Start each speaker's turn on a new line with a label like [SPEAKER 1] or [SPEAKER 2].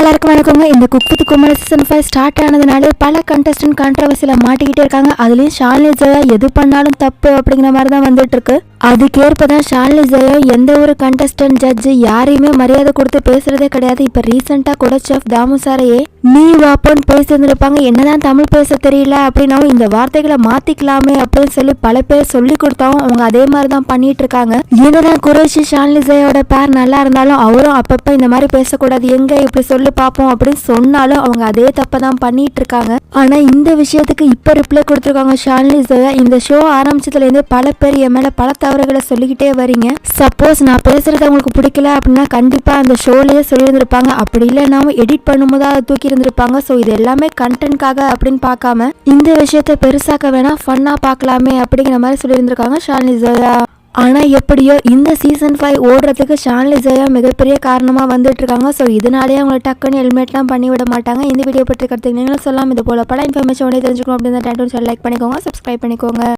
[SPEAKER 1] எல்லாருக்கும் வணக்கங்க. இந்த cook with Comali season 5 start ஆனதுனாலே பல கண்டஸ்டன்ட் கான்ட்ரவர்சியில் மாட்டிக்கிட்டே இருக்காங்க. அதுலேயும் ஷாலினி ஜெயா எது பண்ணாலும் தப்பு அப்படிங்கிற மாதிரி தான் வந்துட்டு இருக்கு. அதுக்கேற்ப தான் ஷாலினி ஜெயா எந்த ஒரு கண்டஸ்டன்ட் ஜட்ஜு யாரையுமே மரியாதை கொடுத்து பேசுறதே கிடையாது. இப்போ ரீசெண்டாக கூட செஃப் தாமு சாரையே நீ வாப்போன்னு பேசியிருந்திருப்பாங்க. என்னதான் தமிழ் பேச தெரியல அப்படின்னாவும் இந்த வார்த்தைகளை மாத்திக்கலாமே அப்படின்னு சொல்லி பல பேர் சொல்லி கொடுத்தாவும் அவங்க அதே மாதிரி தான் பண்ணிட்டு இருக்காங்க. என்னதான் குறைஷி ஷாலினி ஜெயாவோட பேர் நல்லா இருந்தாலும் அவரும் அப்பப்ப இந்த மாதிரி பேசக்கூடாது, எங்க இப்படி சொல்லி பார்ப்போம் அப்படின்னு சொன்னாலும் அவங்க அதே தப்பை தான் பண்ணிட்டு இருக்காங்க. ஆனா இந்த விஷயத்துக்கு இப்ப ரிப்ளை கொடுத்துருக்காங்க ஷாலினி ஜெயா. இந்த ஷோ ஆரம்பிச்சதுல இருந்து பல பேர் என் மேல பல தவறுகளை சொல்லிக்கிட்டே வரீங்க. சப்போஸ் நான் பேசுறது உங்களுக்கு பிடிக்கல அப்படின்னா கண்டிப்பா அந்த ஷோலயே சொல்லியிருந்திருப்பாங்க. அப்படி இல்லைன்னா எடிட் பண்ணும்போது அதை தூக்கி இருந்திருப்பாங்க. ஸோ இது எல்லாமே கண்டென்ட்காக அப்படின்னு பார்க்காம இந்த விஷயத்த பெருசாக்க வேணா ஃபன்னா பார்க்கலாமே அப்படிங்கிற மாதிரி சொல்லியிருந்திருக்காங்க ஷாலினி ஜெயா. ஆனா எப்படியோ இந்த சீசன் 5 ஓடுறதுக்கு ஷாலினி ஜெயா மிகப்பெரிய காரணமா வந்துட்டு இருக்காங்க. ஸோ இதனாலேயே அவங்க டக்குன்னு ஹெல்மெட்லாம் பண்ணி விட மாட்டாங்க. இந்த வீடியோ பற்றி கருத்து நீங்களும் சொல்லலாம். இது போல பல இன்ஃபர்மேஷன் தெரிஞ்சுக்கணும் அப்படின்னு லைக் பண்ணிக்கோங்க, சப்ஸ்கிரைப் பண்ணிக்கோங்க.